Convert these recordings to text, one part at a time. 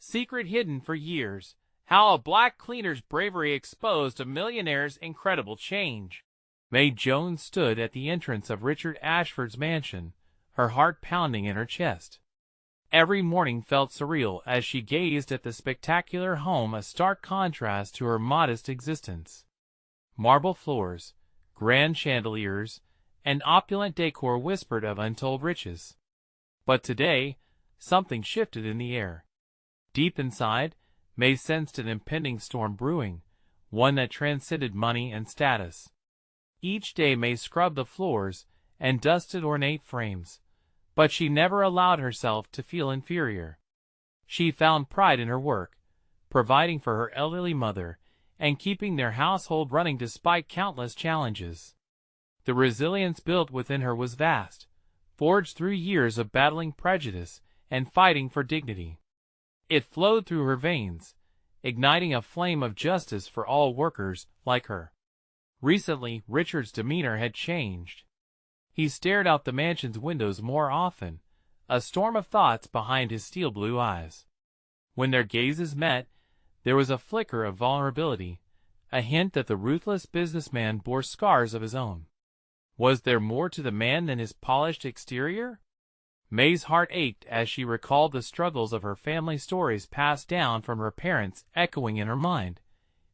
Secret hidden for years. How a black cleaner's bravery exposed a millionaire's incredible change. Mae Jones stood at the entrance of Richard Ashford's mansion, her heart pounding in her chest. Every morning felt surreal as she gazed at the spectacular home, a stark contrast to her modest existence. Marble floors, grand chandeliers, and opulent decor whispered of untold riches. But today, something shifted in the air. Deep inside, Mae sensed an impending storm brewing, one that transcended money and status. Each day Mae scrubbed the floors and dusted ornate frames, but she never allowed herself to feel inferior. She found pride in her work, providing for her elderly mother and keeping their household running despite countless challenges. The resilience built within her was vast, forged through years of battling prejudice and fighting for dignity. It flowed through her veins, igniting a flame of justice for all workers like her. Recently, Richard's demeanor had changed. He stared out the mansion's windows more often, a storm of thoughts behind his steel blue eyes. When their gazes met, there was a flicker of vulnerability, a hint that the ruthless businessman bore scars of his own. Was there more to the man than his polished exterior? Mae's heart ached as she recalled the struggles of her family, stories passed down from her parents echoing in her mind,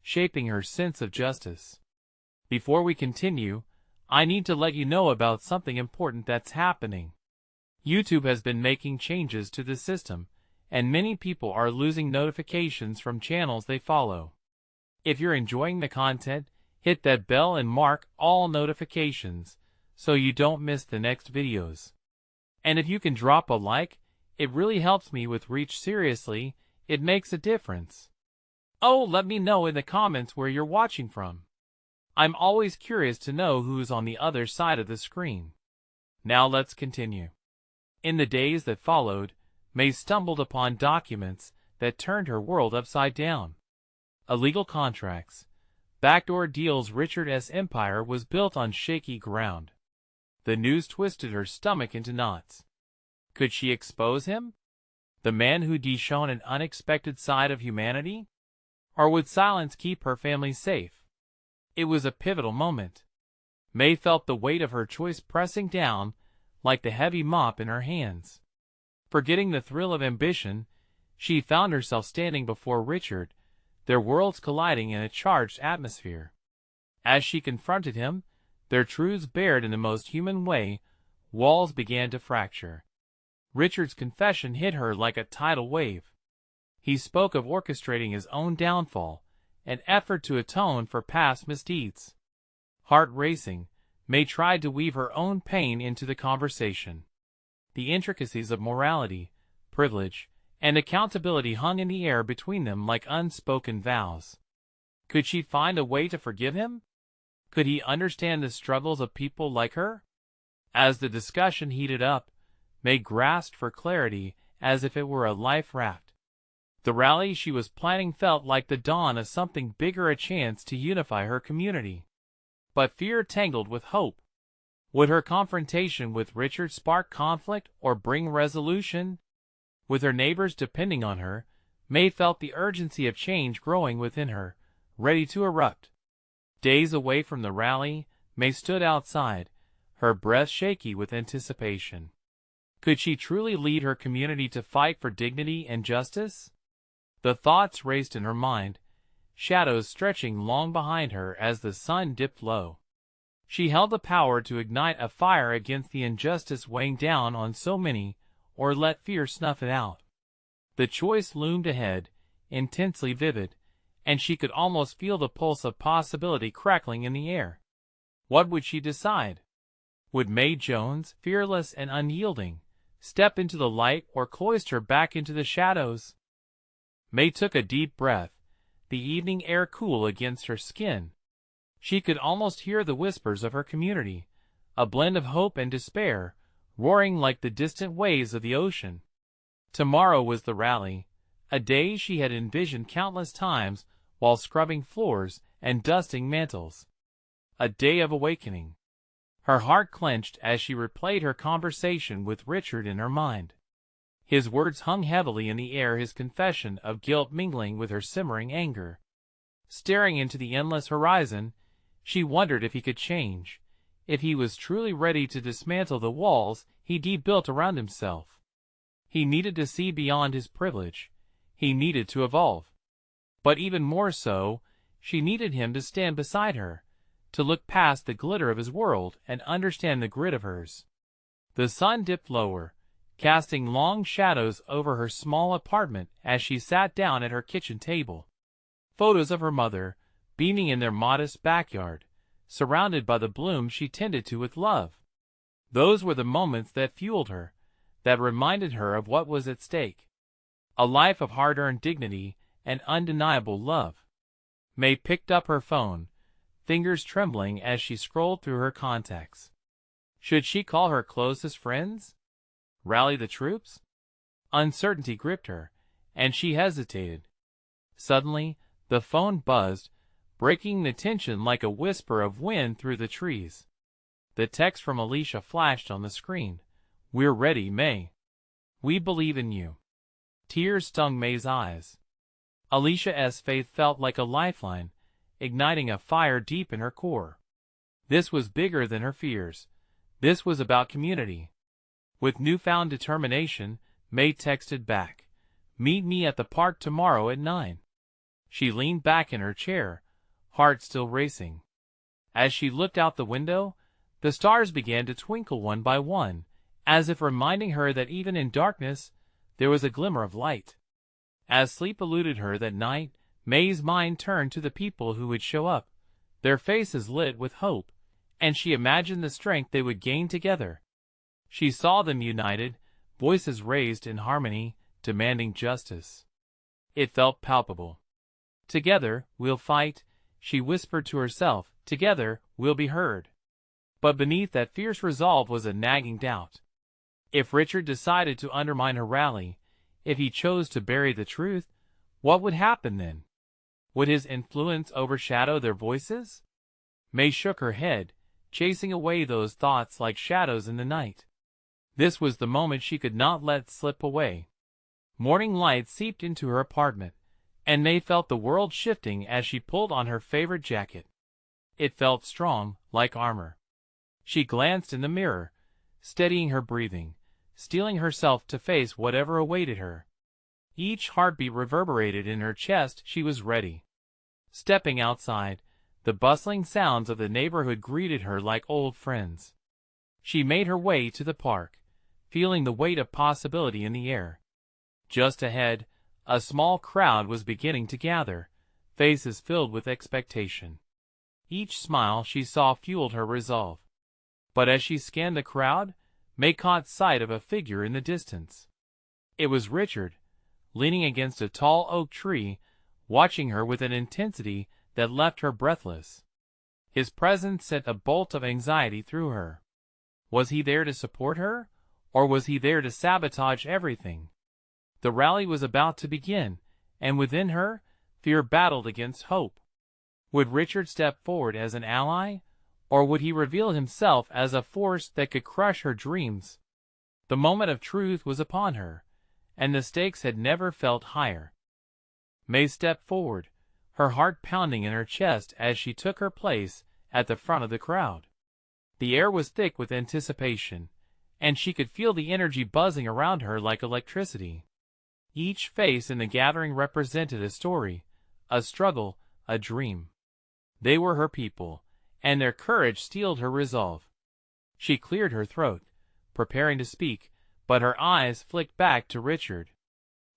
shaping her sense of justice. Before we continue, I need to let you know about something important that's happening. YouTube has been making changes to the system, and many people are losing notifications from channels they follow. If you're enjoying the content, hit that bell and mark all notifications so you don't miss the next videos. And if you can drop a like, it really helps me with reach. Seriously, it makes a difference. Oh, let me know in the comments where you're watching from. I'm always curious to know who's on the other side of the screen. Now let's continue. In the days that followed, Mae stumbled upon documents that turned her world upside down. Illegal contracts, backdoor deals. Richard's empire was built on shaky ground. The news twisted her stomach into knots. Could she expose him? The man who'd shown an unexpected side of humanity? Or would silence keep her family safe? It was a pivotal moment. Mae felt the weight of her choice pressing down like the heavy mop in her hands. Forgetting the thrill of ambition, she found herself standing before Richard, their worlds colliding in a charged atmosphere. As she confronted him, their truths bared in the most human way, walls began to fracture. Richard's confession hit her like a tidal wave. He spoke of orchestrating his own downfall, an effort to atone for past misdeeds. Heart racing, Mae tried to weave her own pain into the conversation. The intricacies of morality, privilege, and accountability hung in the air between them like unspoken vows. Could she find a way to forgive him? Could he understand the struggles of people like her? As the discussion heated up, Mae grasped for clarity as if it were a life raft. The rally she was planning felt like the dawn of something bigger, a chance to unify her community. But fear tangled with hope. Would her confrontation with Richard spark conflict or bring resolution? With her neighbors depending on her, Mae felt the urgency of change growing within her, ready to erupt. Days away from the rally, Mae stood outside, her breath shaky with anticipation. Could she truly lead her community to fight for dignity and justice? The thoughts raced in her mind, shadows stretching long behind her as the sun dipped low. She held the power to ignite a fire against the injustice weighing down on so many, or let fear snuff it out. The choice loomed ahead, intensely vivid, and she could almost feel the pulse of possibility crackling in the air. What would she decide? Would Mae Jones, fearless and unyielding, step into the light or cloister back into the shadows? Mae took a deep breath, the evening air cool against her skin. She could almost hear the whispers of her community, a blend of hope and despair, roaring like the distant waves of the ocean. Tomorrow was the rally, a day she had envisioned countless times while scrubbing floors and dusting mantles. A day of awakening. Her heart clenched as she replayed her conversation with Richard in her mind. His words hung heavily in the air, his confession of guilt mingling with her simmering anger. Staring into the endless horizon, she wondered if he could change, if he was truly ready to dismantle the walls he'd built around himself. He needed to see beyond his privilege. He needed to evolve. But even more so, she needed him to stand beside her, to look past the glitter of his world and understand the grit of hers. The sun dipped lower, casting long shadows over her small apartment as she sat down at her kitchen table. Photos of her mother, beaming in their modest backyard, surrounded by the blooms she tended to with love. Those were the moments that fueled her, that reminded her of what was at stake. A life of hard-earned dignity and undeniable love. Mae picked up her phone, fingers trembling as she scrolled through her contacts. Should she call her closest friends? Rally the troops? Uncertainty gripped her, and she hesitated. Suddenly, the phone buzzed, breaking the tension like a whisper of wind through the trees. The text from Alicia flashed on the screen. "We're ready, Mae. We believe in you." Tears stung Mae's eyes. Alicia's faith felt like a lifeline, igniting a fire deep in her core. This was bigger than her fears. This was about community. With newfound determination, Mae texted back, "Meet me at the park tomorrow at 9. She leaned back in her chair, heart still racing. As she looked out the window, the stars began to twinkle one by one, as if reminding her that even in darkness, there was a glimmer of light. As sleep eluded her that night, Mae's mind turned to the people who would show up, their faces lit with hope, and she imagined the strength they would gain together. She saw them united, voices raised in harmony, demanding justice. It felt palpable. "Together, we'll fight," she whispered to herself. "Together, we'll be heard." But beneath that fierce resolve was a nagging doubt. If Richard decided to undermine her rally, if he chose to bury the truth, what would happen then? Would his influence overshadow their voices? Mae shook her head, chasing away those thoughts like shadows in the night. This was the moment she could not let slip away. Morning light seeped into her apartment, and Mae felt the world shifting as she pulled on her favorite jacket. It felt strong, like armor. She glanced in the mirror, steadying her breathing, steeling herself to face whatever awaited her. Each heartbeat reverberated in her chest. She was ready. Stepping outside, the bustling sounds of the neighborhood greeted her like old friends. She made her way to the park, feeling the weight of possibility in the air. Just ahead, a small crowd was beginning to gather, faces filled with expectation. Each smile she saw fueled her resolve. But as she scanned the crowd, Mae caught sight of a figure in the distance. It was Richard, leaning against a tall oak tree, watching her with an intensity that left her breathless. His presence sent a bolt of anxiety through her. Was he there to support her, or was he there to sabotage everything? The rally was about to begin, and within her, fear battled against hope. Would Richard step forward as an ally, or would he reveal himself as a force that could crush her dreams? The moment of truth was upon her, and the stakes had never felt higher. Mae stepped forward, her heart pounding in her chest as she took her place at the front of the crowd. The air was thick with anticipation, and she could feel the energy buzzing around her like electricity. Each face in the gathering represented a story, a struggle, a dream. They were her people, and their courage steeled her resolve. She cleared her throat, preparing to speak, but her eyes flicked back to Richard.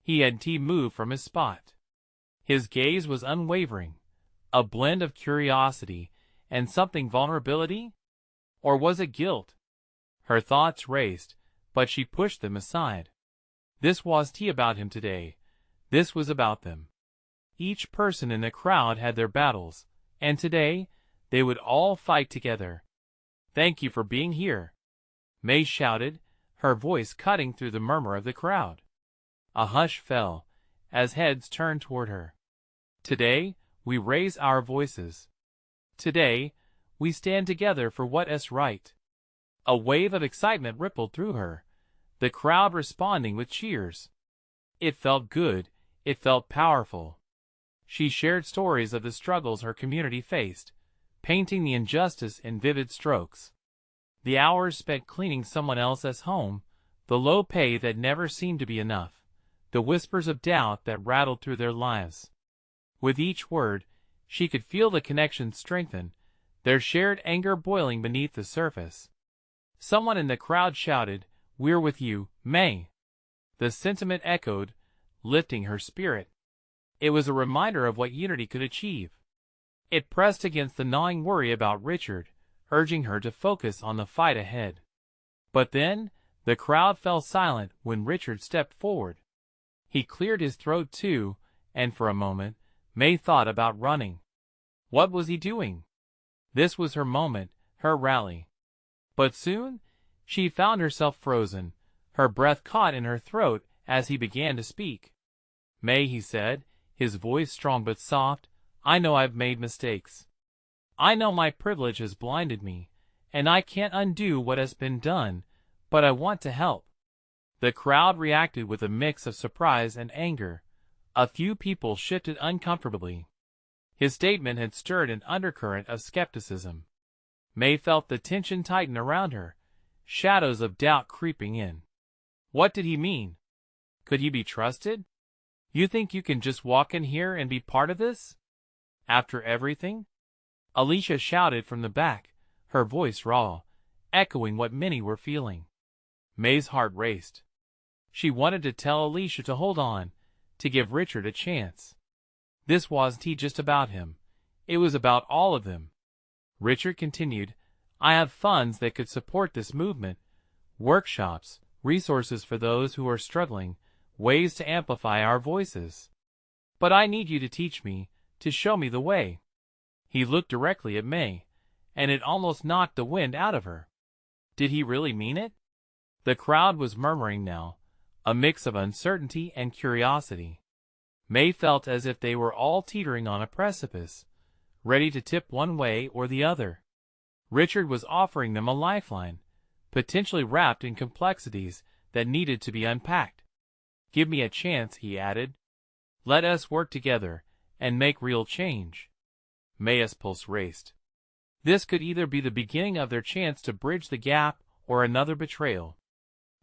He had moved from his spot. His gaze was unwavering, a blend of curiosity and something vulnerability? Or was it guilt? Her thoughts raced, but she pushed them aside. This wasn't about him today. This was about them. Each person in the crowd had their battles, and today, they would all fight together. "Thank you for being here," Mae shouted, her voice cutting through the murmur of the crowd. A hush fell, as heads turned toward her. "Today, we raise our voices. Today, we stand together for what is right." A wave of excitement rippled through her, the crowd responding with cheers. It felt good, it felt powerful. She shared stories of the struggles her community faced, painting the injustice in vivid strokes. The hours spent cleaning someone else's home, the low pay that never seemed to be enough, the whispers of doubt that rattled through their lives. With each word, she could feel the connection strengthen, their shared anger boiling beneath the surface. Someone in the crowd shouted, "We're with you, Mae." The sentiment echoed, lifting her spirit. It was a reminder of what unity could achieve. It pressed against the gnawing worry about Richard, urging her to focus on the fight ahead. But then, the crowd fell silent when Richard stepped forward. He cleared his throat too, and for a moment, Mae thought about running. What was he doing? This was her moment, her rally. But soon, she found herself frozen, her breath caught in her throat as he began to speak. "Mae," he said, his voice strong but soft, "I know I've made mistakes. I know my privilege has blinded me, and I can't undo what has been done, but I want to help." The crowd reacted with a mix of surprise and anger. A few people shifted uncomfortably. His statement had stirred an undercurrent of skepticism. Mae felt the tension tighten around her, shadows of doubt creeping in. What did he mean? Could he be trusted? "You think you can just walk in here and be part of this? After everything?" Alicia shouted from the back, her voice raw, echoing what many were feeling. Mae's heart raced. She wanted to tell Alicia to hold on, to give Richard a chance. This wasn't just about him. It was about all of them. Richard continued, "I have funds that could support this movement, workshops, resources for those who are struggling, ways to amplify our voices. But I need you to teach me, to show me the way." He looked directly at Mae, and it almost knocked the wind out of her. Did he really mean it? The crowd was murmuring now, a mix of uncertainty and curiosity. Mae felt as if they were all teetering on a precipice, ready to tip one way or the other. Richard was offering them a lifeline, potentially wrapped in complexities that needed to be unpacked. "Give me a chance," he added. "Let us work together and make real change." Mae's pulse raced. This could either be the beginning of their chance to bridge the gap or another betrayal.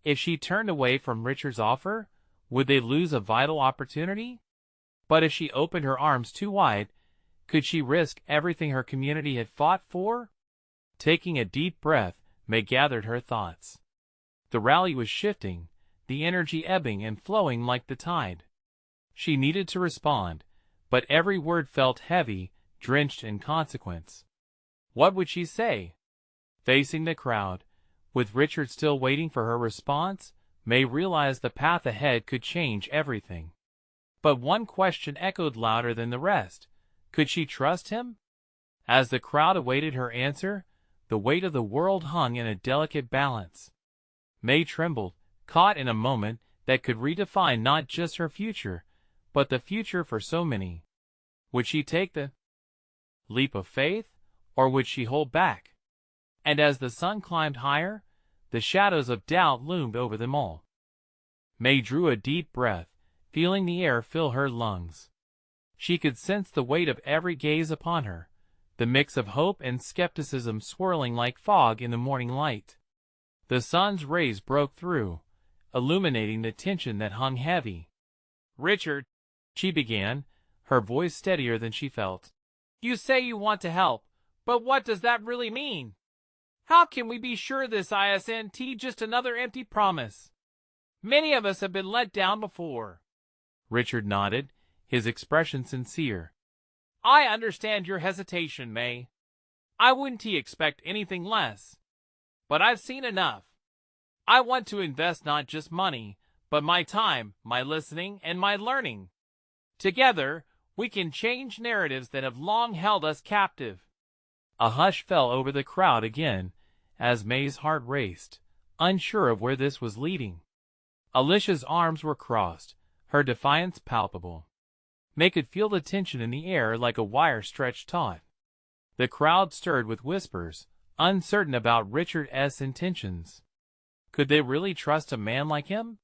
If she turned away from Richard's offer, would they lose a vital opportunity? But if she opened her arms too wide, could she risk everything her community had fought for? Taking a deep breath, Mae gathered her thoughts. The rally was shifting, the energy ebbing and flowing like the tide. She needed to respond, but every word felt heavy, drenched in consequence. What would she say? Facing the crowd, with Richard still waiting for her response, Mae realized the path ahead could change everything. But one question echoed louder than the rest. Could she trust him? As the crowd awaited her answer, the weight of the world hung in a delicate balance. Mae trembled, caught in a moment that could redefine not just her future, but the future for so many. Would she take the leap of faith, or would she hold back? And as the sun climbed higher, the shadows of doubt loomed over them all. Mae drew a deep breath, feeling the air fill her lungs. She could sense the weight of every gaze upon her, the mix of hope and skepticism swirling like fog in the morning light. The sun's rays broke through, illuminating the tension that hung heavy. "Richard," she began, her voice steadier than she felt. "You say you want to help, but what does that really mean? How can we be sure this isn't just another empty promise? Many of us have been let down before." Richard nodded, his expression sincere. "I understand your hesitation, Mae. I wouldn't expect anything less. But I've seen enough. I want to invest not just money, but my time, my listening, and my learning. Together, we can change narratives that have long held us captive." A hush fell over the crowd again, as Mae's heart raced, unsure of where this was leading. Alicia's arms were crossed, her defiance palpable. Mae could feel the tension in the air like a wire stretched taut. The crowd stirred with whispers, uncertain about Richard's intentions. Could they really trust a man like him?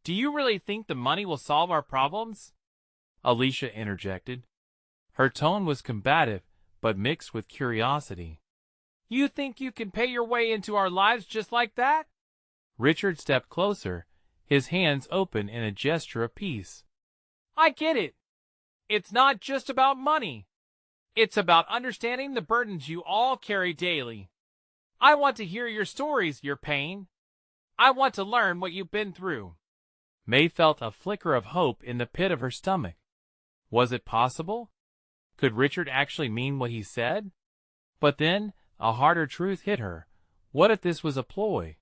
Do you really think the money will solve our problems? Alicia interjected. Her tone was combative, but mixed with curiosity. You think you can pay your way into our lives just like that? Richard stepped closer, his hands open in a gesture of peace. I get it. It's not just about money. It's about understanding the burdens you all carry daily. I want to hear your stories, your pain. I want to learn what you've been through. Mae felt a flicker of hope in the pit of her stomach. Was it possible? Could Richard actually mean what he said? But then, a harder truth hit her. What if this was a ploy?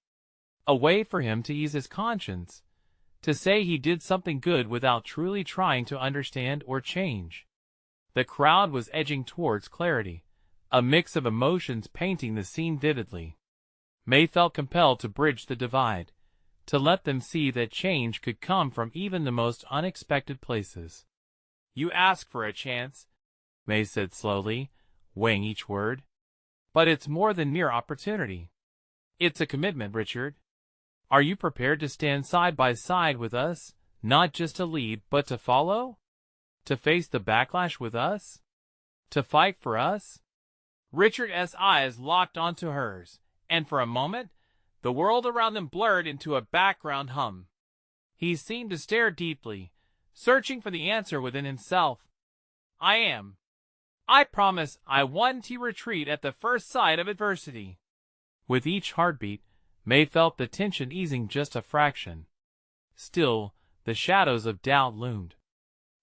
A way for him to ease his conscience, to say he did something good without truly trying to understand or change. The crowd was edging towards clarity, a mix of emotions painting the scene vividly. Mae felt compelled to bridge the divide, to let them see that change could come from even the most unexpected places. You ask for a chance, Mae said slowly, weighing each word. But it's more than mere opportunity. It's a commitment, Richard. Are you prepared to stand side by side with us, not just to lead, but to follow? To face the backlash with us? To fight for us? Richard's eyes locked onto hers, and for a moment, the world around them blurred into a background hum. He seemed to stare deeply, searching for the answer within himself. I am. I promise I won't retreat at the first sight of adversity. With each heartbeat, Mae felt the tension easing just a fraction. Still, the shadows of doubt loomed.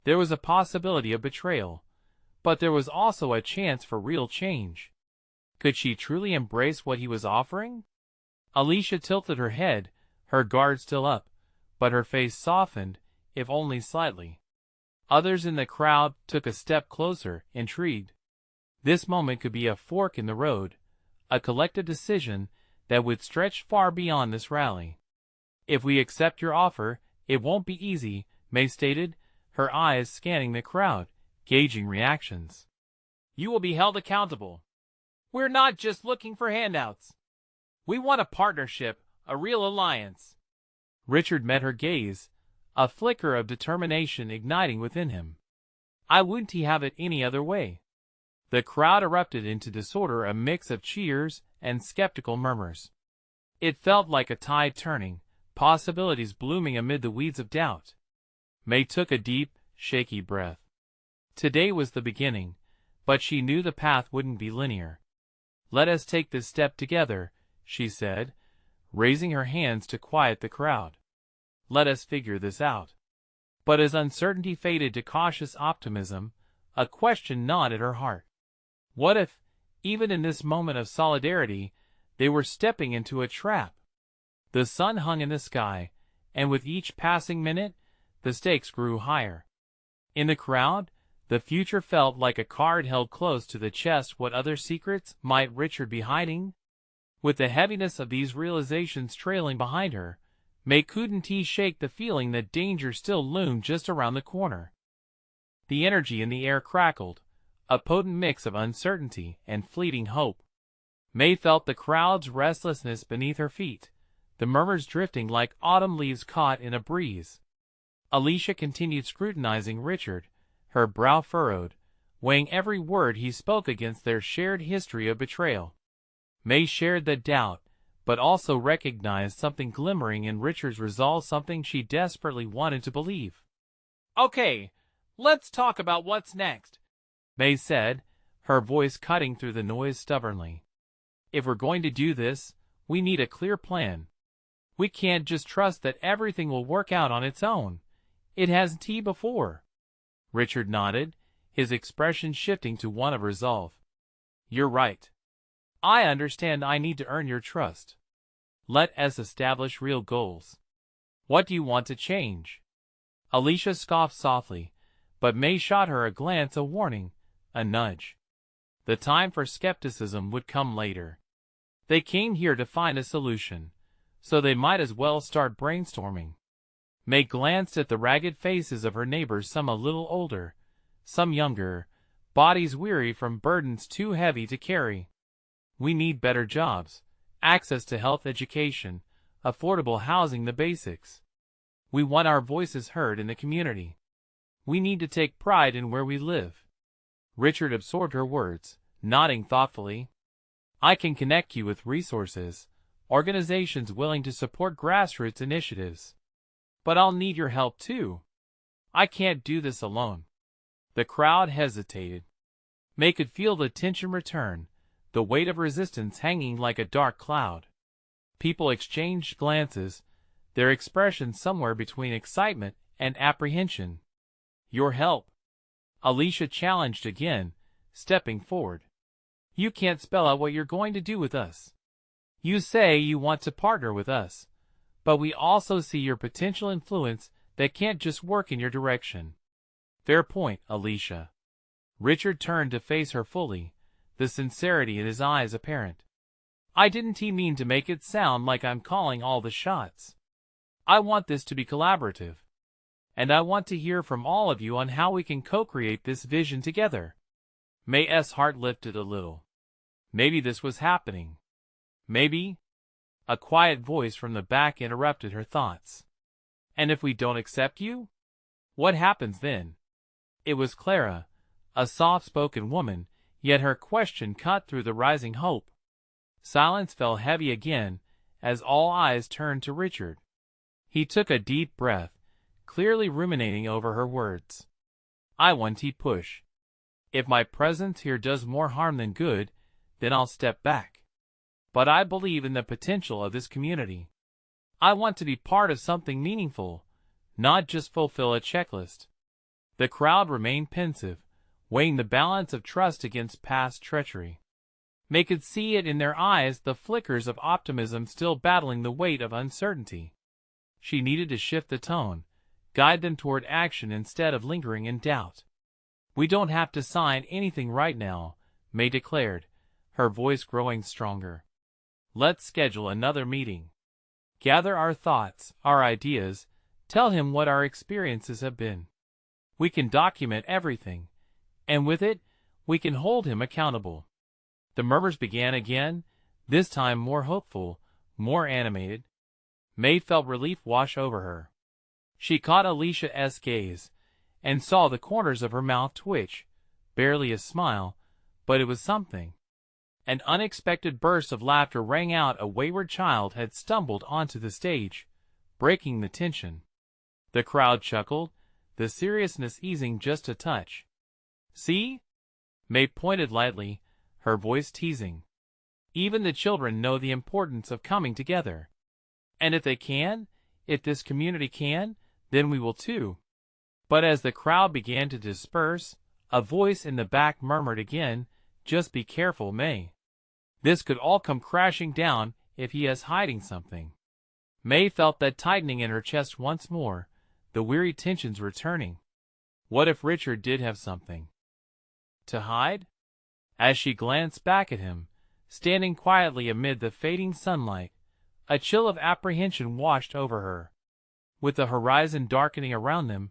There was a possibility of betrayal, but there was also a chance for real change. Could she truly embrace what he was offering? Alicia tilted her head, her guard still up, but her face softened, if only slightly. Others in the crowd took a step closer, intrigued. This moment could be a fork in the road, a collective decision that would stretch far beyond this rally. If we accept your offer, it won't be easy, Mae stated, her eyes scanning the crowd, gauging reactions. You will be held accountable. We're not just looking for handouts. We want a partnership, a real alliance. Richard met her gaze, a flicker of determination igniting within him. I wouldn't have it any other way. The crowd erupted into disorder, a mix of cheers and skeptical murmurs. It felt like a tide turning, possibilities blooming amid the weeds of doubt. Mae took a deep, shaky breath. Today was the beginning, but she knew the path wouldn't be linear. Let us take this step together, she said, raising her hands to quiet the crowd. Let us figure this out. But as uncertainty faded to cautious optimism, a question gnawed at her heart. What if, even in this moment of solidarity, they were stepping into a trap? The sun hung in the sky, and with each passing minute, the stakes grew higher. In the crowd, the future felt like a card held close to the chest. What other secrets might Richard be hiding? With the heaviness of these realizations trailing behind her, Mae couldn't shake the feeling that danger still loomed just around the corner. The energy in the air crackled, a potent mix of uncertainty and fleeting hope. Mae felt the crowd's restlessness beneath her feet, the murmurs drifting like autumn leaves caught in a breeze. Alicia continued scrutinizing Richard, her brow furrowed, weighing every word he spoke against their shared history of betrayal. Mae shared the doubt, but also recognized something glimmering in Richard's resolve, something she desperately wanted to believe. Okay, let's talk about what's next, Mae said, her voice cutting through the noise stubbornly. If we're going to do this, we need a clear plan. We can't just trust that everything will work out on its own. It hasn't before. Richard nodded, his expression shifting to one of resolve. You're right. I understand I need to earn your trust. Let us establish real goals. What do you want to change? Alicia scoffed softly, but Mae shot her a glance of warning, a nudge. The time for skepticism would come later. They came here to find a solution, so they might as well start brainstorming. Mae glanced at the ragged faces of her neighbors, some a little older, some younger, bodies weary from burdens too heavy to carry. We need better jobs, access to health education, affordable housing, the basics. We want our voices heard in the community. We need to take pride in where we live. Richard absorbed her words, nodding thoughtfully. I can connect you with resources, organizations willing to support grassroots initiatives. But I'll need your help too. I can't do this alone. The crowd hesitated. Mae could feel the tension return, the weight of resistance hanging like a dark cloud. People exchanged glances, their expressions somewhere between excitement and apprehension. Your help? Alicia challenged again, stepping forward. You can't spell out what you're going to do with us. You say you want to partner with us, but we also see your potential influence that can't just work in your direction. Fair point, Alicia. Richard turned to face her fully, the sincerity in his eyes apparent. I didn't mean to make it sound like I'm calling all the shots. I want this to be collaborative. And I want to hear from all of you on how we can co-create this vision together. Mae's heart lifted a little. Maybe this was happening. Maybe? A quiet voice from the back interrupted her thoughts. And if we don't accept you? What happens then? It was Clara, a soft-spoken woman, yet her question cut through the rising hope. Silence fell heavy again, as all eyes turned to Richard. He took a deep breath, clearly ruminating over her words. I want to push. If my presence here does more harm than good, then I'll step back. But I believe in the potential of this community. I want to be part of something meaningful, not just fulfill a checklist. The crowd remained pensive, weighing the balance of trust against past treachery. Mae could see it in their eyes, the flickers of optimism still battling the weight of uncertainty. She needed to shift the tone, guide them toward action instead of lingering in doubt. We don't have to sign anything right now, Mae declared, her voice growing stronger. Let's schedule another meeting. Gather our thoughts, our ideas, tell him what our experiences have been. We can document everything, and with it, we can hold him accountable. The murmurs began again, this time more hopeful, more animated. Mae felt relief wash over her. She caught Alicia's gaze, and saw the corners of her mouth twitch, barely a smile, but it was something. An unexpected burst of laughter rang out. A wayward child had stumbled onto the stage, breaking the tension. The crowd chuckled, the seriousness easing just a touch. See? Mae pointed lightly, her voice teasing. Even the children know the importance of coming together. And if they can, if this community can, then we will too. But as the crowd began to disperse, a voice in the back murmured again, just be careful, Mae. This could all come crashing down if he is hiding something. Mae felt that tightening in her chest once more, the weary tensions returning. What if Richard did have something to hide? As she glanced back at him, standing quietly amid the fading sunlight, a chill of apprehension washed over her. With the horizon darkening around them,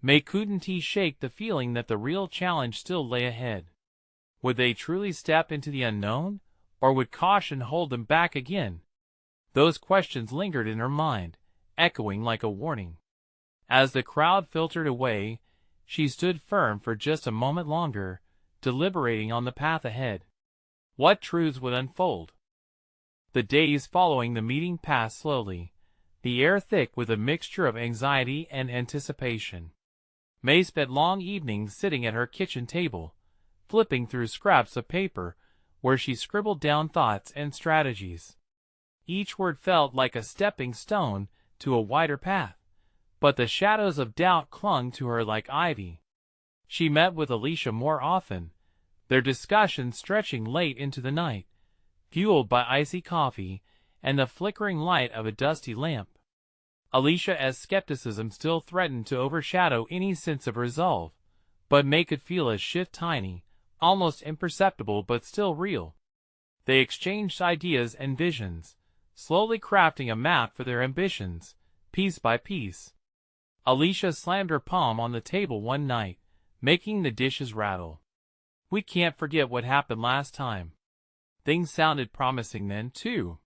Mae couldn't shake the feeling that the real challenge still lay ahead. Would they truly step into the unknown, or would caution hold them back again? Those questions lingered in her mind, echoing like a warning. As the crowd filtered away, she stood firm for just a moment longer, deliberating on the path ahead. What truths would unfold? The days following the meeting passed slowly, the air thick with a mixture of anxiety and anticipation. Mae spent long evenings sitting at her kitchen table, flipping through scraps of paper where she scribbled down thoughts and strategies. Each word felt like a stepping stone to a wider path, but the shadows of doubt clung to her like ivy. She met with Alicia more often, their discussions stretching late into the night, fueled by icy coffee and the flickering light of a dusty lamp. Alicia's skepticism still threatened to overshadow any sense of resolve, but Mae could feel a shift, tiny, almost imperceptible but still real. They exchanged ideas and visions, slowly crafting a map for their ambitions, piece by piece. Alicia slammed her palm on the table one night, making the dishes rattle. We can't forget what happened last time. Things sounded promising then, too.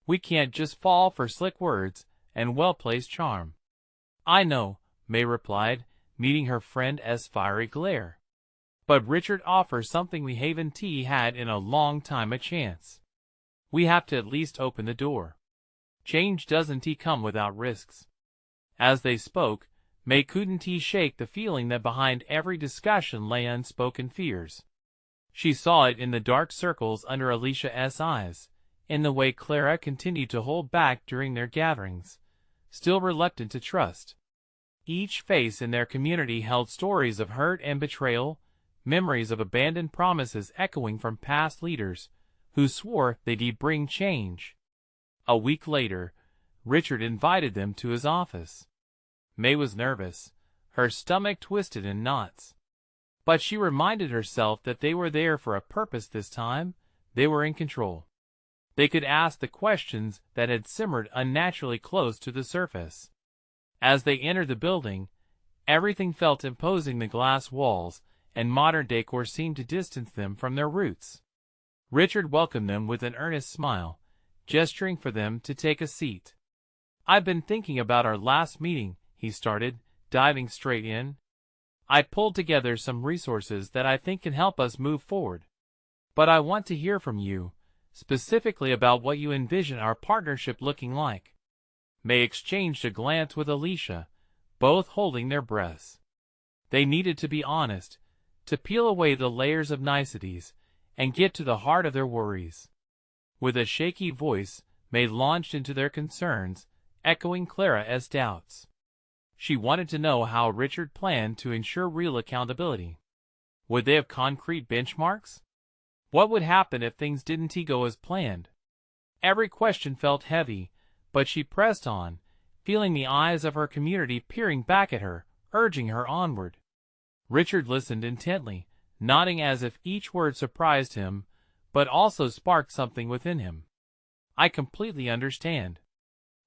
We can't just fall for slick words and well-placed charm. I know, Mae replied, meeting her friend's fiery glare. But Richard offers something we haven't had in a long time, a chance. We have to at least open the door. Change doesn't come without risks. As they spoke, Mae couldn't shake the feeling that behind every discussion lay unspoken fears. She saw it in the dark circles under Alicia's eyes, in the way Clara continued to hold back during their gatherings, still reluctant to trust. Each face in their community held stories of hurt and betrayal, memories of abandoned promises echoing from past leaders who swore they'd bring change. A week later, Richard invited them to his office. Mae was nervous, her stomach twisted in knots. But she reminded herself that they were there for a purpose this time. They were in control. They could ask the questions that had simmered unnaturally close to the surface. As they entered the building, everything felt imposing. The glass walls and modern decor seemed to distance them from their roots. Richard welcomed them with an earnest smile, gesturing for them to take a seat. "I've been thinking about our last meeting," he started, diving straight in. "I pulled together some resources that I think can help us move forward. But I want to hear from you, specifically about what you envision our partnership looking like." Mae exchanged a glance with Alicia, both holding their breaths. They needed to be honest, to peel away the layers of niceties, and get to the heart of their worries. With a shaky voice, Mae launched into their concerns, echoing Clara's doubts. She wanted to know how Richard planned to ensure real accountability. Would they have concrete benchmarks? What would happen if things didn't go as planned? Every question felt heavy, but she pressed on, feeling the eyes of her community peering back at her, urging her onward. Richard listened intently, nodding as if each word surprised him, but also sparked something within him. "I completely understand.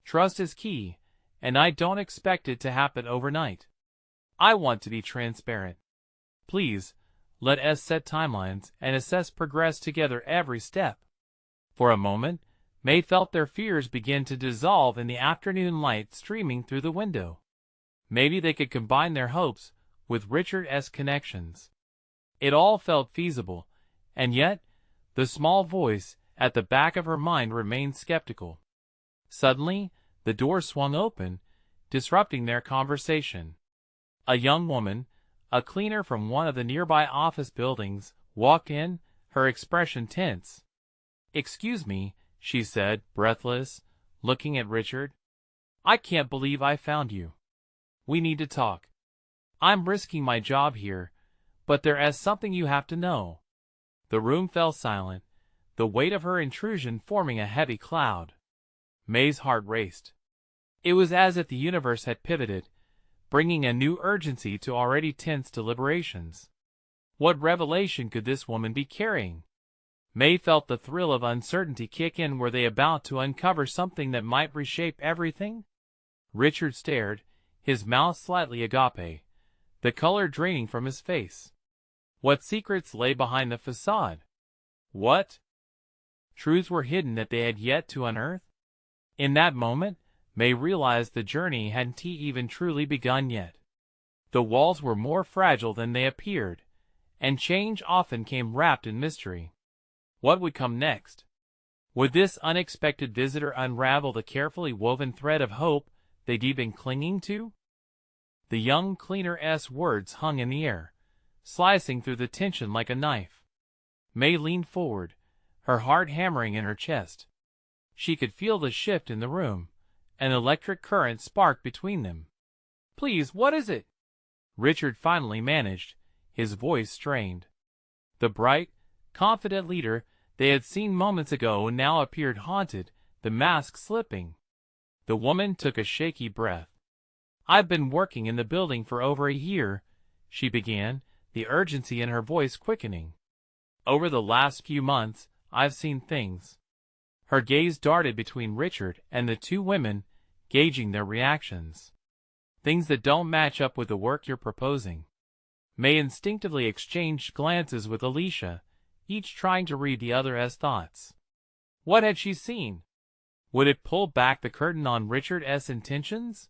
Trust is key, and I don't expect it to happen overnight. I want to be transparent. Please, let us set timelines and assess progress together every step." For a moment, Mae felt their fears begin to dissolve in the afternoon light streaming through the window. Maybe they could combine their hopes with Richard's connections. It all felt feasible, and yet, the small voice at the back of her mind remained skeptical. Suddenly, the door swung open, disrupting their conversation. A young woman, a cleaner from one of the nearby office buildings, walked in, her expression tense. "Excuse me," she said, breathless, looking at Richard. "I can't believe I found you. We need to talk. I'm risking my job here, but there is something you have to know." The room fell silent, the weight of her intrusion forming a heavy cloud. Mae's heart raced. It was as if the universe had pivoted, bringing a new urgency to already tense deliberations. What revelation could this woman be carrying? Mae felt the thrill of uncertainty kick in. Were they about to uncover something that might reshape everything? Richard stared, his mouth slightly agape, the color draining from his face. What secrets lay behind the facade? What truths were hidden that they had yet to unearth? In that moment, Mae realized the journey hadn't even truly begun yet. The walls were more fragile than they appeared, and change often came wrapped in mystery. What would come next? Would this unexpected visitor unravel the carefully woven thread of hope they'd been clinging to? The young cleaner's words hung in the air, slicing through the tension like a knife. Mae leaned forward, her heart hammering in her chest. She could feel the shift in the room, an electric current sparked between them. "Please, what is it?" Richard finally managed, his voice strained. The bright, confident leader they had seen moments ago now appeared haunted, the mask slipping. The woman took a shaky breath. "I've been working in the building for over a year," she began, the urgency in her voice quickening. "Over the last few months, I've seen things." Her gaze darted between Richard and the two women, gauging their reactions. "Things that don't match up with the work you're proposing." Mae instinctively exchanged glances with Alicia, each trying to read the other's thoughts. What had she seen? Would it pull back the curtain on Richard's intentions?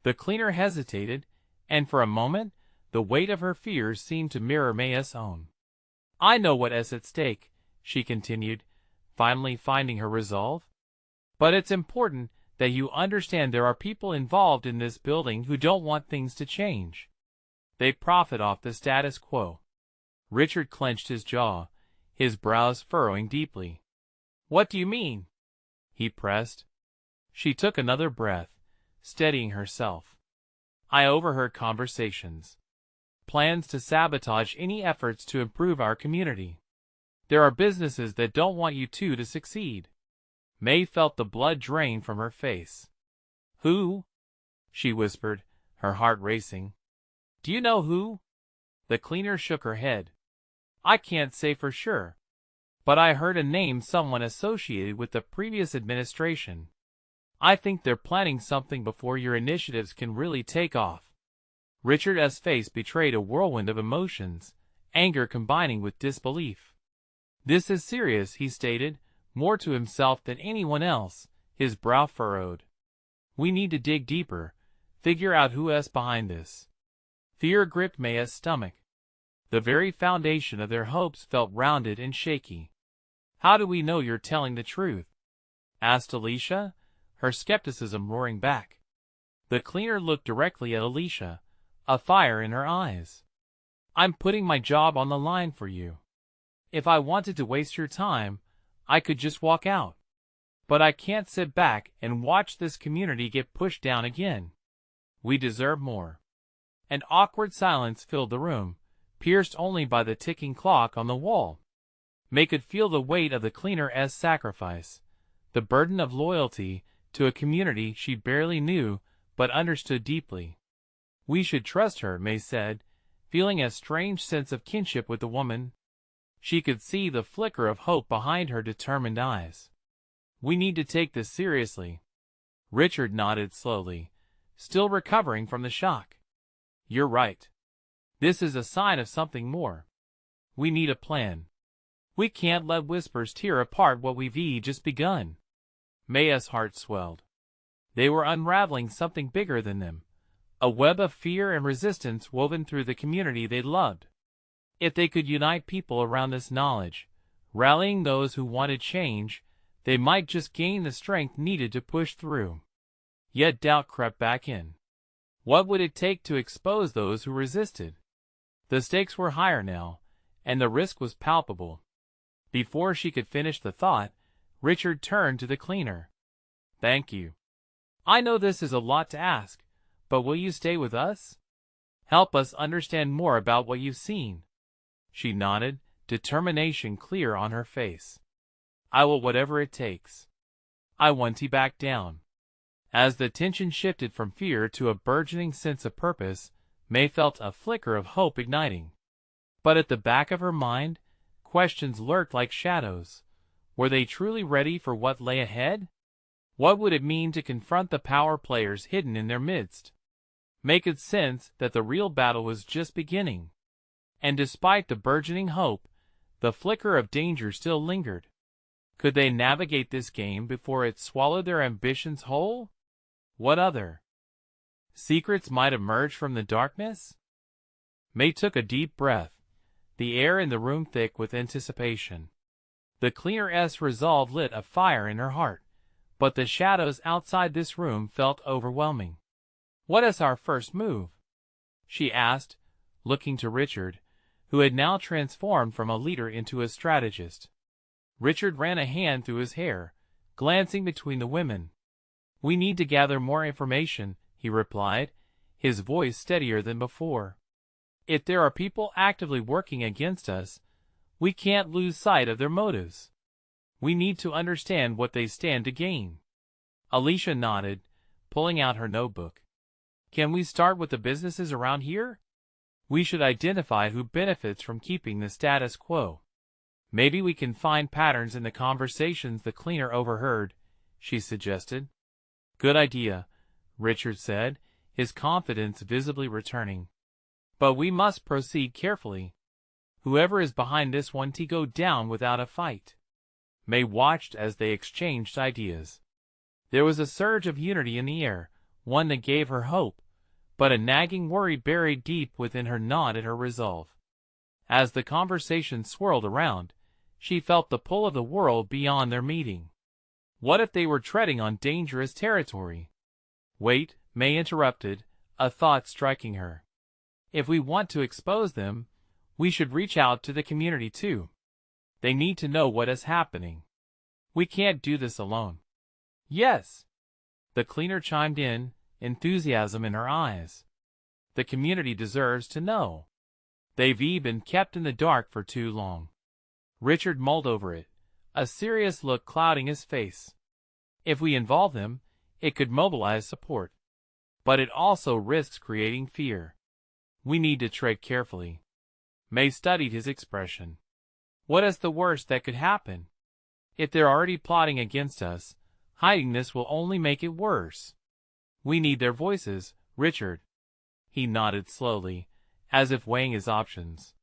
The cleaner hesitated, and for a moment, the weight of her fears seemed to mirror Mae's own. I know what is at stake, she continued, finally finding her resolve. But it's important that you understand there are people involved in this building who don't want things to change. They profit off the status quo. Richard clenched his jaw, his brows furrowing deeply. What do you mean? He pressed. She took another breath, steadying herself. I overheard conversations. Plans to sabotage any efforts to improve our community. There are businesses that don't want you two to succeed. Mae felt the blood drain from her face. Who? She whispered, her heart racing. Do you know who? The cleaner shook her head. I can't say for sure, but I heard a name someone associated with the previous administration. I think they're planning something before your initiatives can really take off. Richard's face betrayed a whirlwind of emotions, anger combining with disbelief. This is serious, he stated, more to himself than anyone else, his brow furrowed. We need to dig deeper, figure out who is behind this. Fear gripped Mae's stomach. The very foundation of their hopes felt rounded and shaky. How do we know you're telling the truth? Asked Alicia, her skepticism roaring back. The cleaner looked directly at Alicia, a fire in her eyes. I'm putting my job on the line for you. If I wanted to waste your time, I could just walk out. But I can't sit back and watch this community get pushed down again. We deserve more. An awkward silence filled the room, pierced only by the ticking clock on the wall. Mae could feel the weight of the cleaner's sacrifice, the burden of loyalty to a community she barely knew but understood deeply. We should trust her, Mae said, feeling a strange sense of kinship with the woman. She could see the flicker of hope behind her determined eyes. We need to take this seriously. Richard nodded slowly, still recovering from the shock. You're right. This is a sign of something more. We need a plan. We can't let whispers tear apart what we've just begun. Mae's heart swelled. They were unraveling something bigger than them, a web of fear and resistance woven through the community they loved. If they could unite people around this knowledge, rallying those who wanted change, they might just gain the strength needed to push through. Yet doubt crept back in. What would it take to expose those who resisted? The stakes were higher now, and the risk was palpable. Before she could finish the thought, Richard turned to the cleaner. Thank you. I know this is a lot to ask, but will you stay with us? Help us understand more about what you've seen. She nodded, determination clear on her face. I will, whatever it takes. I want to back down. As the tension shifted from fear to a burgeoning sense of purpose, Mae felt a flicker of hope igniting. But at the back of her mind, questions lurked like shadows. Were they truly ready for what lay ahead? What would it mean to confront the power players hidden in their midst? Mae could sense that the real battle was just beginning. And despite the burgeoning hope, the flicker of danger still lingered. Could they navigate this game before it swallowed their ambitions whole? What other secrets might emerge from the darkness? Mae took a deep breath, the air in the room thick with anticipation. The cleaner's resolve lit a fire in her heart, but the shadows outside this room felt overwhelming. What is our first move? She asked, looking to Richard, who had now transformed from a leader into a strategist. Richard ran a hand through his hair, glancing between the women. We need to gather more information, he replied, his voice steadier than before. If there are people actively working against us, we can't lose sight of their motives. We need to understand what they stand to gain. Alicia nodded, pulling out her notebook. Can we start with the businesses around here? We should identify who benefits from keeping the status quo. Maybe we can find patterns in the conversations the cleaner overheard, she suggested. Good idea, Richard said, his confidence visibly returning. But we must proceed carefully. Whoever is behind this won't go down without a fight. Mae watched as they exchanged ideas. There was a surge of unity in the air, one that gave her hope, but a nagging worry buried deep within her gnawed at her resolve. As the conversation swirled around, she felt the pull of the world beyond their meeting. What if they were treading on dangerous territory? Wait, Mae interrupted, a thought striking her. If we want to expose them, we should reach out to the community too. They need to know what is happening. We can't do this alone. Yes, the cleaner chimed in, enthusiasm in her eyes. The community deserves to know. They've been kept in the dark for too long. Richard mulled over it, a serious look clouding his face. If we involve them, it could mobilize support. But it also risks creating fear. We need to tread carefully. Mae studied his expression. What is the worst that could happen? If they're already plotting against us, hiding this will only make it worse. We need their voices, Richard. He nodded slowly, as if weighing his options.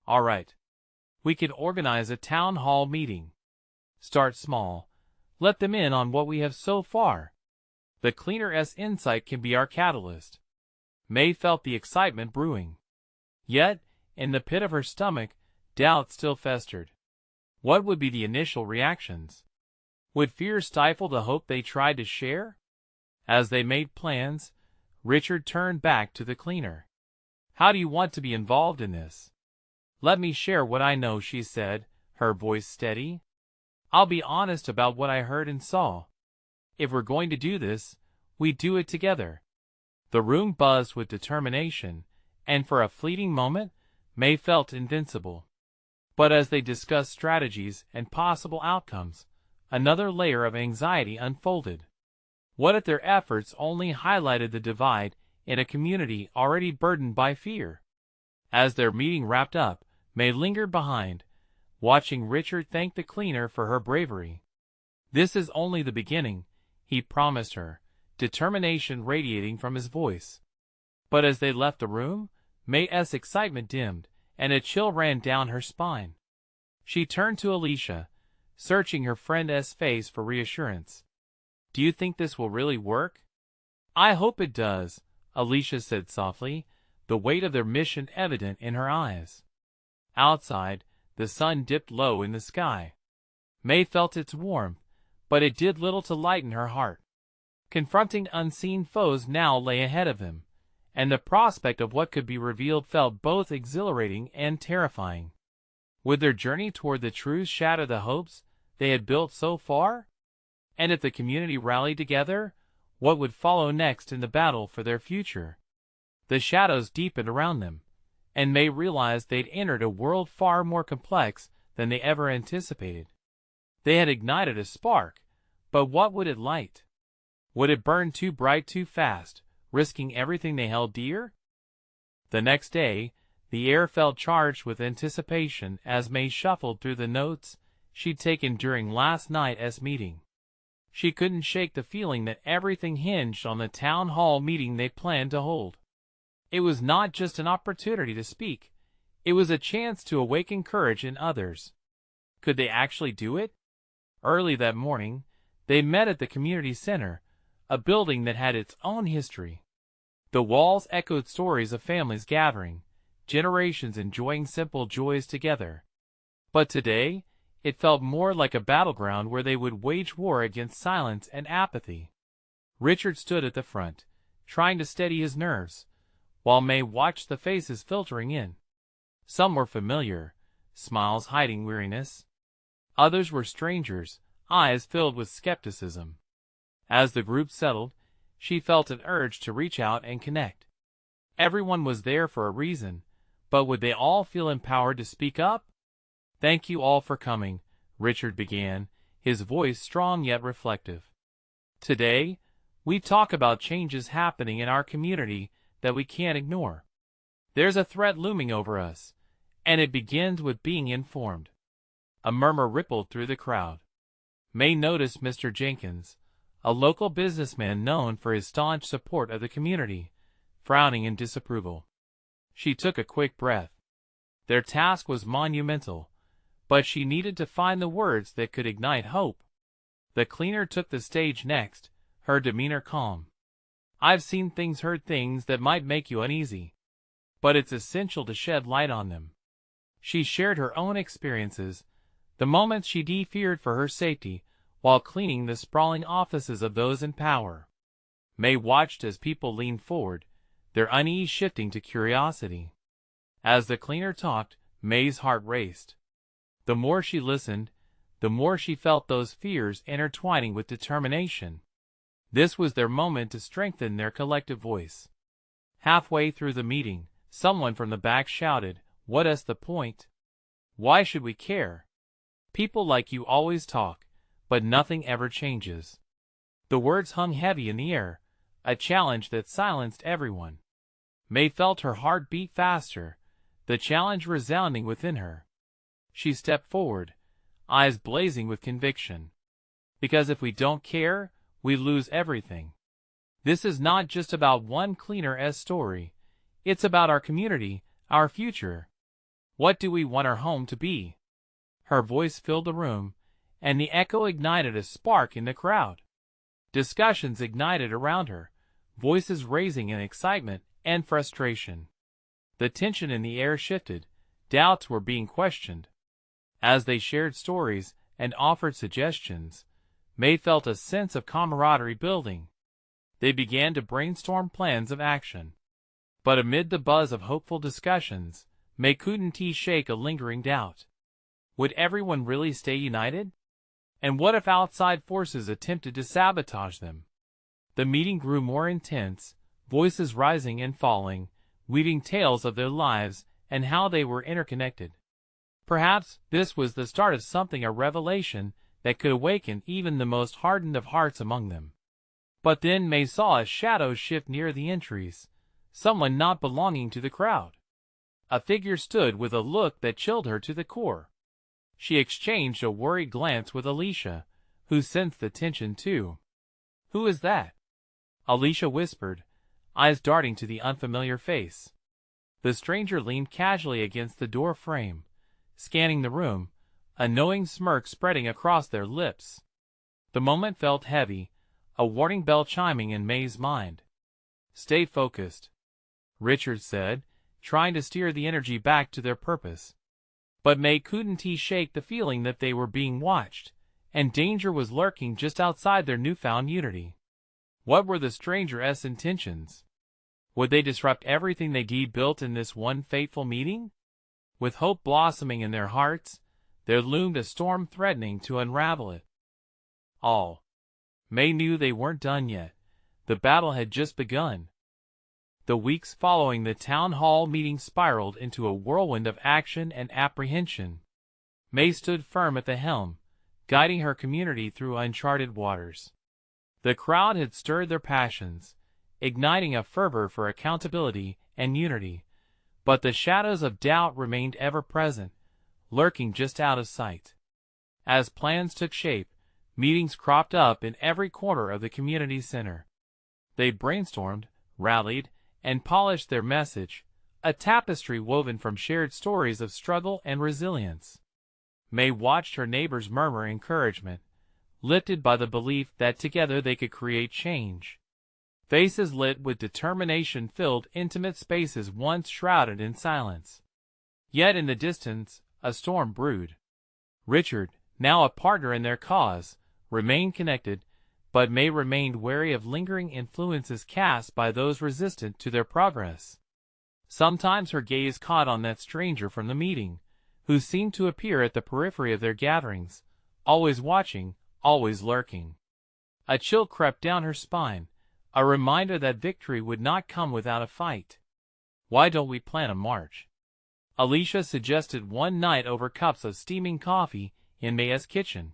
All right. We could organize a town hall meeting. Start small. Let them in on what we have so far. The cleaner's insight can be our catalyst. Mae felt the excitement brewing. Yet, in the pit of her stomach, doubt still festered. What would be the initial reactions? Would fear stifle the hope they tried to share? As they made plans, Richard turned back to the cleaner. How do you want to be involved in this? Let me share what I know, she said, her voice steady. I'll be honest about what I heard and saw. If we're going to do this, we do it together. The room buzzed with determination, and for a fleeting moment, Mae felt invincible. But as they discussed strategies and possible outcomes, another layer of anxiety unfolded. What if their efforts only highlighted the divide in a community already burdened by fear? As their meeting wrapped up, Mae lingered behind, watching Richard thank the cleaner for her bravery. This is only the beginning, he promised her, determination radiating from his voice. But as they left the room, Mae's excitement dimmed, and a chill ran down her spine. She turned to Alicia, searching her friend's face for reassurance. Do you think this will really work? I hope it does, Alicia said softly, the weight of their mission evident in her eyes. Outside, the sun dipped low in the sky. Mae felt its warmth, but it did little to lighten her heart. Confronting unseen foes now lay ahead of them, and the prospect of what could be revealed felt both exhilarating and terrifying. Would their journey toward the truth shatter the hopes they had built so far? And if the community rallied together, what would follow next in the battle for their future? The shadows deepened around them, and Mae realized they'd entered a world far more complex than they ever anticipated. They had ignited a spark, but what would it light? Would it burn too bright too fast, risking everything they held dear? The next day, the air felt charged with anticipation as Mae shuffled through the notes she'd taken during last night's meeting. She couldn't shake the feeling that everything hinged on the town hall meeting they planned to hold. It was not just an opportunity to speak, it was a chance to awaken courage in others. Could they actually do it? Early that morning, they met at the community center, a building that had its own history. The walls echoed stories of families gathering, generations enjoying simple joys together. But today, it felt more like a battleground where they would wage war against silence and apathy. Richard stood at the front, trying to steady his nerves, while Mae watched the faces filtering in. Some were familiar, smiles hiding weariness. Others were strangers, eyes filled with skepticism. As the group settled, she felt an urge to reach out and connect. Everyone was there for a reason, but would they all feel empowered to speak up? Thank you all for coming, Richard began, his voice strong yet reflective. Today, we talk about changes happening in our community that we can't ignore. There's a threat looming over us, and it begins with being informed. A murmur rippled through the crowd. Mae noticed Mr. Jenkins, a local businessman known for his staunch support of the community, frowning in disapproval. She took a quick breath. Their task was monumental, but she needed to find the words that could ignite hope. The cleaner took the stage next, her demeanor calm. I've seen things, heard things that might make you uneasy, but it's essential to shed light on them. She shared her own experiences, the moments she feared for her safety, while cleaning the sprawling offices of those in power. Mae watched as people leaned forward, their unease shifting to curiosity. As the cleaner talked, Mae's heart raced. The more she listened, the more she felt those fears intertwining with determination. This was their moment to strengthen their collective voice. Halfway through the meeting, someone from the back shouted, "What's the point? Why should we care? People like you always talk, but nothing ever changes." The words hung heavy in the air, a challenge that silenced everyone. Mae felt her heart beat faster, the challenge resounding within her. She stepped forward, eyes blazing with conviction. Because if we don't care, we lose everything. This is not just about one cleaner's story. It's about our community, our future. What do we want our home to be? Her voice filled the room, and the echo ignited a spark in the crowd. Discussions ignited around her, voices raising in excitement and frustration. The tension in the air shifted, doubts were being questioned. As they shared stories and offered suggestions, Mae felt a sense of camaraderie building. They began to brainstorm plans of action. But amid the buzz of hopeful discussions, Mae couldn't shake a lingering doubt. Would everyone really stay united? And what if outside forces attempted to sabotage them? The meeting grew more intense, voices rising and falling, weaving tales of their lives and how they were interconnected. Perhaps this was the start of something, a revelation that could awaken even the most hardened of hearts among them. But then Mae saw a shadow shift near the entries, someone not belonging to the crowd. A figure stood with a look that chilled her to the core. She exchanged a worried glance with Alicia, who sensed the tension too. "Who is that?" Alicia whispered, eyes darting to the unfamiliar face. The stranger leaned casually against the door frame, scanning the room, a knowing smirk spreading across their lips. The moment felt heavy, a warning bell chiming in Mae's mind. "Stay focused," Richard said, trying to steer the energy back to their purpose. But Mae couldn't shake the feeling that they were being watched, and danger was lurking just outside their newfound unity. What were the stranger's intentions? Would they disrupt everything they built in this one fateful meeting? With hope blossoming in their hearts, there loomed a storm threatening to unravel it all. Mae knew they weren't done yet. The battle had just begun. The weeks following the town hall meeting spiraled into a whirlwind of action and apprehension. Mae stood firm at the helm, guiding her community through uncharted waters. The crowd had stirred their passions, igniting a fervor for accountability and unity, but the shadows of doubt remained ever present, lurking just out of sight. As plans took shape, meetings cropped up in every corner of the community center. They brainstormed, rallied, and polished their message, a tapestry woven from shared stories of struggle and resilience. Mae watched her neighbors murmur encouragement, lifted by the belief that together they could create change. Faces lit with determination filled intimate spaces once shrouded in silence. Yet in the distance, a storm brewed. Richard, now a partner in their cause, remained connected, but Mae remained wary of lingering influences cast by those resistant to their progress. Sometimes her gaze caught on that stranger from the meeting, who seemed to appear at the periphery of their gatherings, always watching, always lurking. A chill crept down her spine, a reminder that victory would not come without a fight. "Why don't we plan a march?" Alicia suggested one night over cups of steaming coffee in Mae's kitchen.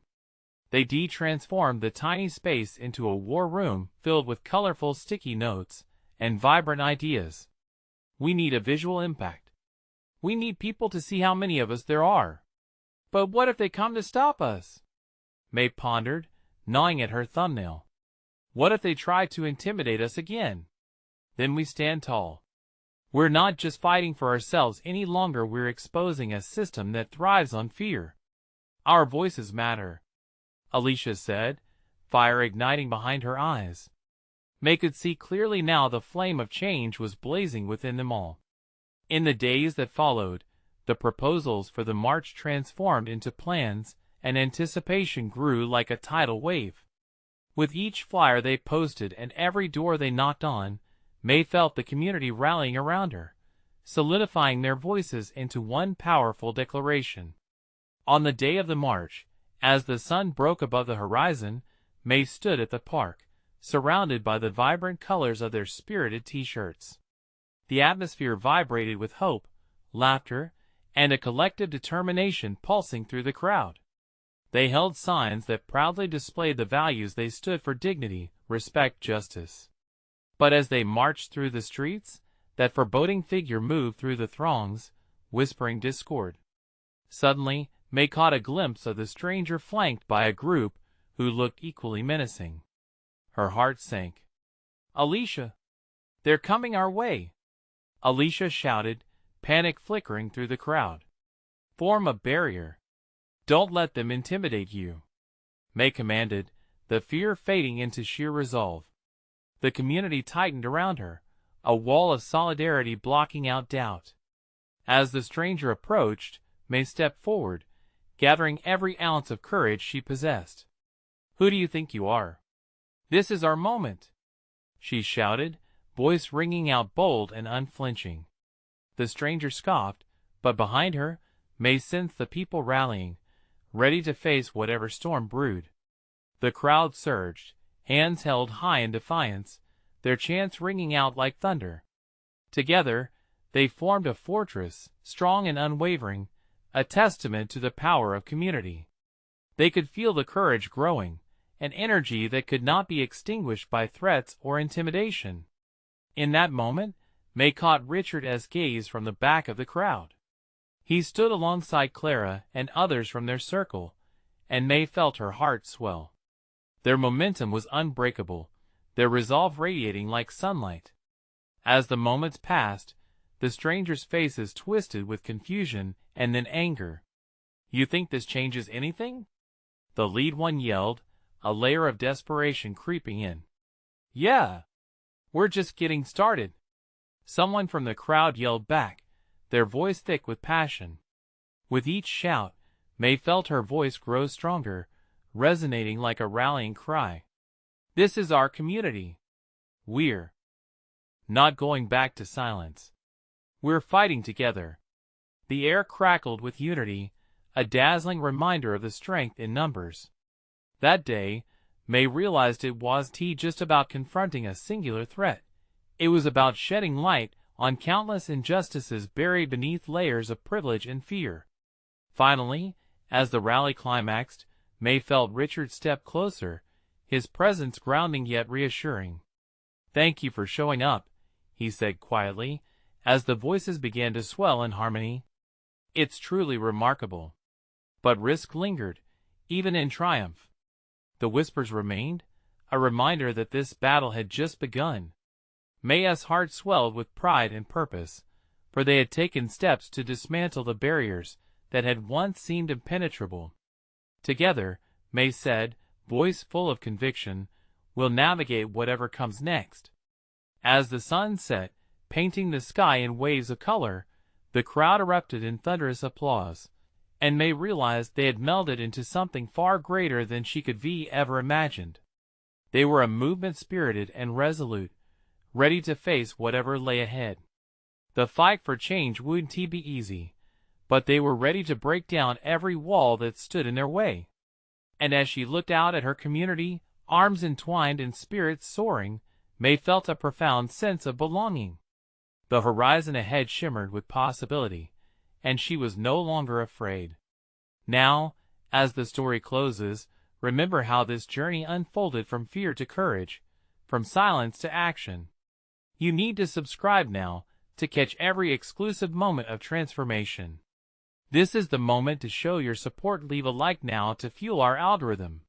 They transformed the tiny space into a war room filled with colorful sticky notes and vibrant ideas. "We need a visual impact. We need people to see how many of us there are." "But what if they come to stop us?" Mae pondered, gnawing at her thumbnail. "What if they try to intimidate us again? Then we stand tall. We're not just fighting for ourselves any longer, we're exposing a system that thrives on fear. Our voices matter," Alicia said, fire igniting behind her eyes. Mae could see clearly now the flame of change was blazing within them all. In the days that followed, the proposals for the march transformed into plans, and anticipation grew like a tidal wave. With each flyer they posted and every door they knocked on, Mae felt the community rallying around her, solidifying their voices into one powerful declaration. On the day of the march, as the sun broke above the horizon, Mae stood at the park, surrounded by the vibrant colors of their spirited T-shirts. The atmosphere vibrated with hope, laughter, and a collective determination pulsing through the crowd. They held signs that proudly displayed the values they stood for: dignity, respect, justice. But as they marched through the streets, that foreboding figure moved through the throngs, whispering discord. Suddenly, Mae caught a glimpse of the stranger flanked by a group who looked equally menacing. Her heart sank. "Alicia! They're coming our way!" Alicia shouted, panic flickering through the crowd. "Form a barrier. Don't let them intimidate you," Mae commanded, the fear fading into sheer resolve. The community tightened around her, a wall of solidarity blocking out doubt. As the stranger approached, Mae stepped forward, gathering every ounce of courage she possessed. "Who do you think you are? This is our moment," she shouted, voice ringing out bold and unflinching. The stranger scoffed, but behind her, Mae sensed the people rallying, ready to face whatever storm brewed. The crowd surged, hands held high in defiance, their chants ringing out like thunder. Together, they formed a fortress, strong and unwavering, a testament to the power of community. They could feel the courage growing, an energy that could not be extinguished by threats or intimidation. In that moment, Mae caught Richard's gaze from the back of the crowd. He stood alongside Clara and others from their circle, and Mae felt her heart swell. Their momentum was unbreakable, their resolve radiating like sunlight. As the moments passed, the strangers' faces twisted with confusion and then anger. "You think this changes anything?" the lead one yelled, a layer of desperation creeping in. "Yeah, we're just getting started," someone from the crowd yelled back, their voice thick with passion. With each shout, Mae felt her voice grow stronger, resonating like a rallying cry. "This is our community. We're not going back to silence. We're fighting together." The air crackled with unity, a dazzling reminder of the strength in numbers. That day, Mae realized it wasn't just about confronting a singular threat. It was about shedding light on countless injustices buried beneath layers of privilege and fear. Finally, as the rally climaxed, Mae felt Richard step closer, his presence grounding yet reassuring. "Thank you for showing up," he said quietly, as the voices began to swell in harmony. "It's truly remarkable." But risk lingered, even in triumph. The whispers remained, a reminder that this battle had just begun. Mae's heart swelled with pride and purpose, for they had taken steps to dismantle the barriers that had once seemed impenetrable. Together, Mae said, voice full of conviction, "we'll navigate whatever comes next." As the sun set, painting the sky in waves of color, the crowd erupted in thunderous applause, and Mae realized they had melded into something far greater than she could ever imagined. They were a movement spirited and resolute, ready to face whatever lay ahead. The fight for change wouldn't be easy, but they were ready to break down every wall that stood in their way. And as she looked out at her community, arms entwined and spirits soaring, Mae felt a profound sense of belonging. The horizon ahead shimmered with possibility, and she was no longer afraid. Now, as the story closes, remember how this journey unfolded from fear to courage, from silence to action. You need to subscribe now to catch every exclusive moment of transformation. This is the moment to show your support. Leave a like now to fuel our algorithm.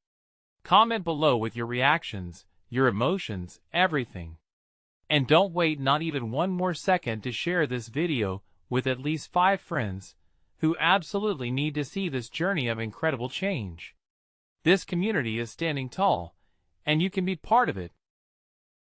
Comment below with your reactions, your emotions, everything. And don't wait not even one more second to share this video with at least 5 friends who absolutely need to see this journey of incredible change. This community is standing tall, and you can be part of it.